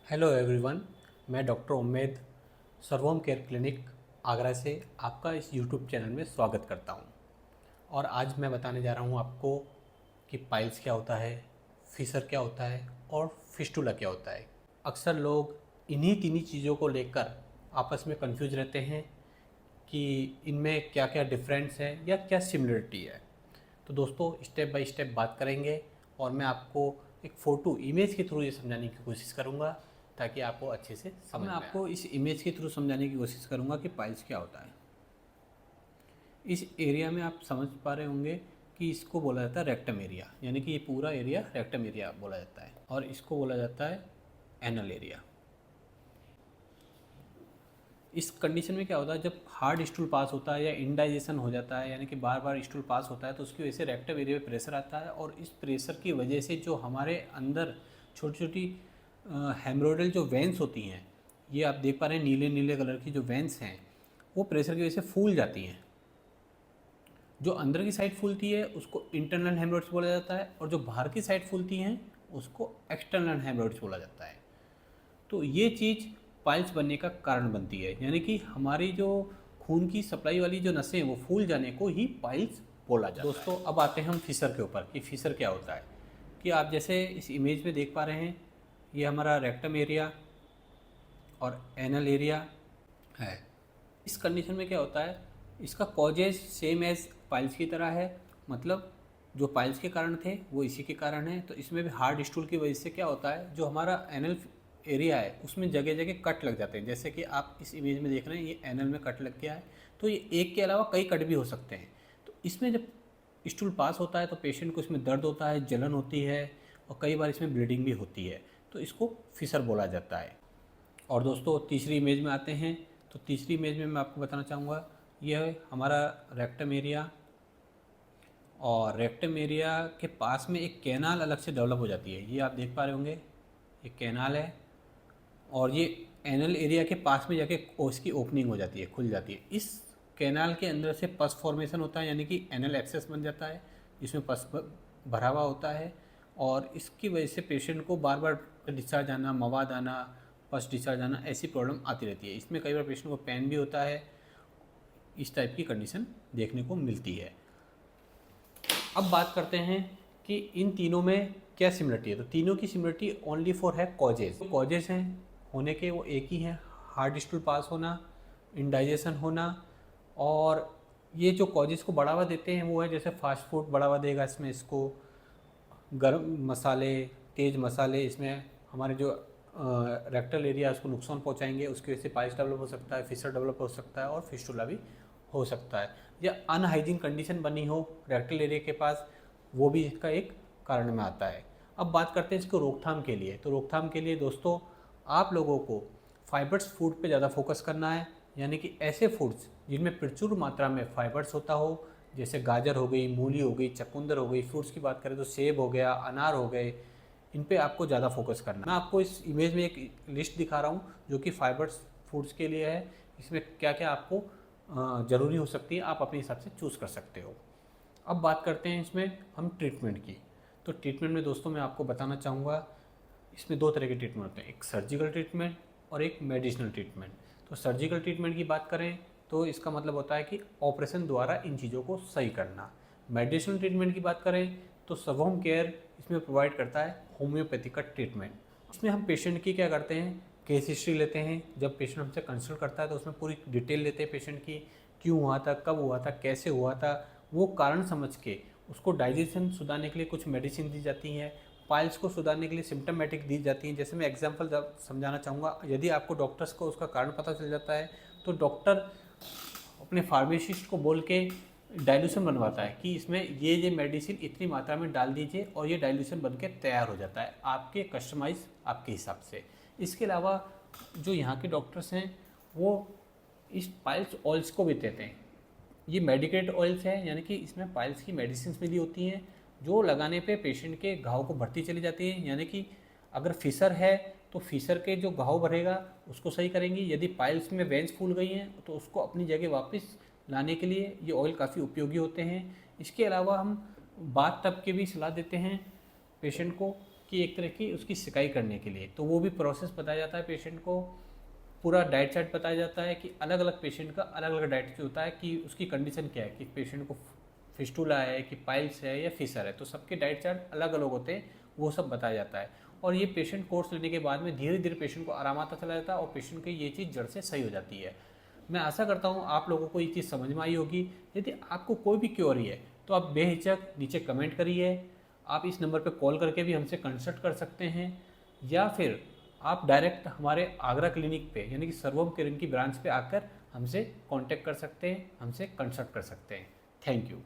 Hello everyone, मैं doctor Ummed Sarvom care clinic Agra से आपका इस यूट्यूब चैनल में स्वागत करता हूं। और आज मैं बताने जा रहा हूं आपको कि पाइल्स क्या होता है, फिशर क्या होता है और फिस्टुला क्या होता है। अक्सर लोग इन्हीं तीनों चीज़ों को लेकर आपस में कंफ्यूज रहते हैं कि इनमें क्या क्या डिफरेंस है या क्या सिमिलरिटी है। तो दोस्तों, स्टेप बाय स्टेप बात करेंगे और मैं आपको एक फ़ोटो इमेज के थ्रू ये समझाने की कोशिश करूँगा ताकि आपको अच्छे से समझ में आए। आपको इस इमेज के थ्रू समझाने की कोशिश करूँगा कि पाइल्स क्या होता है। इस एरिया में आप समझ पा रहे होंगे कि इसको बोला जाता है रेक्टम एरिया, यानी कि ये पूरा एरिया रेक्टम एरिया बोला जाता है, और इसको बोला जाता है एनल एरिया। इस कंडीशन में क्या होता है, जब हार्ड स्टूल पास होता है या इनडाइजेशन हो जाता है, यानी कि बार बार स्टूल पास होता है, तो उसकी वजह से रेक्टम एरिया में प्रेशर आता है, और इस प्रेशर की वजह से जो हमारे अंदर छोटी छोटी हेमरोइडल जो वेंस होती हैं, ये आप देख पा रहे हैं नीले नीले कलर की जो वेंस हैं, वो प्रेशर की वजह से फूल जाती हैं। जो अंदर की साइड फूलती है उसको इंटरनल हेमरोइड्स बोला जाता है, और जो बाहर की साइड फूलती हैं उसको एक्सटर्नल हेमरोइड्स बोला जाता है। तो ये चीज़ पाइल्स बनने का कारण बनती है, यानी कि हमारी जो खून की सप्लाई वाली जो नसें हैं वो फूल जाने को ही पाइल्स बोला जाता है। दोस्तों, अब आते हैं हम फिशर के ऊपर कि फिशर क्या होता है। कि आप जैसे इस इमेज में देख पा रहे हैं, ये हमारा रेक्टम एरिया और एनल एरिया है। इस कंडीशन में क्या होता है, इसका कॉजेज सेम एज पाइल्स की तरह है, मतलब जो पाइल्स के कारण थे वो इसी के कारण है। तो इसमें भी हार्ड स्टूल की वजह से क्या होता है, जो हमारा एनल एरिया है उसमें जगह जगह कट लग जाते हैं। जैसे कि आप इस इमेज में देख रहे हैं, ये एनल में कट लग गया है। तो ये एक के अलावा कई कट भी हो सकते हैं। तो इसमें जब स्टूल पास होता है तो पेशेंट को इसमें दर्द होता है, जलन होती है, और कई बार इसमें ब्लीडिंग भी होती है। तो इसको फिशर बोला जाता है। और दोस्तों, तीसरी इमेज में आते हैं। तो तीसरी इमेज में मैं आपको बताना चाहूँगा, यह है हमारा रेक्टम एरिया, और रेक्टम एरिया के पास में एक कैनाल अलग से डेवलप हो जाती है। ये आप देख पा रहे होंगे, ये कैनाल है, और ये एनल एरिया के पास में जाके उसकी ओपनिंग हो जाती है, खुल जाती है। इस कैनाल के अंदर से पस फॉर्मेशन होता है, यानी कि एनल एक्सेस बन जाता है, जिसमें पस भरा हुआ होता है, और इसकी वजह से पेशेंट को बार बार डिस्चार्ज आना, मवाद आना, पस डिस्चार्ज आना, ऐसी प्रॉब्लम आती रहती है। इसमें कई बार पेशेंट को पेन भी होता है। इस टाइप की कंडीशन देखने को मिलती है। अब बात करते हैं कि इन तीनों में क्या सिमिलरिटी है। तो तीनों की सिमिलरिटी ओनली फॉर है कॉजेज। जो कॉजेज हैं होने के वो एक ही हैं, हार्ड स्टूल पास होना, इंडाइजेशन होना, और ये जो कॉजेज को बढ़ावा देते हैं वो है, जैसे फास्ट फूड बढ़ावा देगा इसमें, इसको गर्म मसाले, तेज़ मसाले इसमें हमारे जो रेक्टल एरिया उसको नुकसान पहुंचाएंगे, उसकी वजह से पाइल्स डेवलप हो सकता है, फिशर डेवलप हो सकता है, और फिस्टुला भी हो सकता है। या अनहाइजीन कंडीशन बनी हो रेक्टल एरिया के पास, वो भी इसका एक कारण में आता है। अब बात करते हैं इसको रोकथाम के लिए। तो रोकथाम के लिए दोस्तों, आप लोगों को फाइबर्स फूड पे ज़्यादा फोकस करना है, यानी कि ऐसे फूड्स जिनमें प्रचुर मात्रा में फाइबर्स होता हो, जैसे गाजर हो गई, मूली हो गई, चकुंदर हो गई। फ्रूट्स की बात करें तो सेब हो गया, अनार हो गए, इन पे आपको ज़्यादा फोकस करना है। मैं आपको इस इमेज में एक लिस्ट दिखा रहा हूँ जो कि फाइबर्स फूड्स के लिए है। इसमें क्या क्या आपको ज़रूरी हो सकती है, आप अपने हिसाब से चूज़ कर सकते हो। अब बात करते हैं इसमें हम ट्रीटमेंट की। तो ट्रीटमेंट में दोस्तों मैं आपको बताना चाहूँगा, इसमें दो तरह के ट्रीटमेंट होते हैं, एक सर्जिकल ट्रीटमेंट और एक मेडिसिनल ट्रीटमेंट। तो सर्जिकल ट्रीटमेंट की बात करें तो इसका मतलब होता है कि ऑपरेशन द्वारा इन चीज़ों को सही करना। मेडिसिनल ट्रीटमेंट की बात करें तो सर्वोम केयर इसमें प्रोवाइड करता है होम्योपैथी का ट्रीटमेंट। इसमें हम पेशेंट की क्या करते हैं, केस हिस्ट्री लेते हैं। जब पेशेंट हमसे कंसल्ट करता है तो उसमें पूरी डिटेल लेते हैं पेशेंट की, क्यों हुआ था, कब हुआ था, कैसे हुआ था, वो कारण समझ के उसको डाइजेशन सुधारने के लिए कुछ मेडिसिन दी जाती हैं, पाइल्स को सुधारने के लिए सिम्टमेटिक दी जाती हैं। जैसे मैं एग्जांपल समझाना चाहूँगा, यदि आपको डॉक्टर्स को उसका कारण पता चल जाता है तो डॉक्टर अपने फार्मासिस्ट को बोल के डाइल्यूशन बनवाता है कि इसमें ये मेडिसिन इतनी मात्रा में डाल दीजिए, और ये डाइल्यूशन बन के तैयार हो जाता है आपके कस्टमाइज आपके हिसाब से। इसके अलावा जो यहाँ के डॉक्टर्स हैं वो इस पाइल्स ऑयल्स को भी देते हैं। ये मेडिकेटेड ऑयल्स हैं, यानी कि इसमें पाइल्स की मेडिसिन मिली होती हैं, जो लगाने पे पेशेंट के घाव को भरती चली जाती है। यानी कि अगर फिशर है तो फिशर के जो घाव भरेगा उसको सही करेंगी, यदि पाइल्स में वेंस फूल गई हैं तो उसको अपनी जगह वापस लाने के लिए ये ऑयल काफ़ी उपयोगी होते हैं। इसके अलावा हम बाथ टब की भी सलाह देते हैं पेशेंट को, कि एक तरह की उसकी सिकाई करने के लिए। तो वो भी प्रोसेस बताया जाता है पेशेंट को, पूरा डाइट चार्ट बताया जाता है कि अलग अलग पेशेंट का अलग अलग डाइट होता है कि उसकी कंडीशन क्या है, कि पेशेंट को फिस्टुला है कि पाइल्स है या फिशर है, तो सबके डाइट चार्ट अलग अलग होते हैं, वो सब बताया जाता है। और ये पेशेंट कोर्स लेने के बाद में धीरे धीरे पेशेंट को आराम आता चला जाता है और पेशेंट की ये चीज़ जड़ से सही हो जाती है। मैं आशा करता हूँ आप लोगों को ये चीज़ समझ में आई होगी। यदि आपको कोई भी क्वेरी है तो आप बेहिचक नीचे कमेंट करिए। आप इस नंबर पर कॉल करके भी हमसे कंसल्ट कर सकते हैं, या फिर आप डायरेक्ट हमारे आगरा क्लिनिक पे यानी कि सर्वम केयर की ब्रांच पे आकर हमसे कांटेक्ट कर सकते हैं, हमसे कंसल्ट कर सकते हैं। Thank you.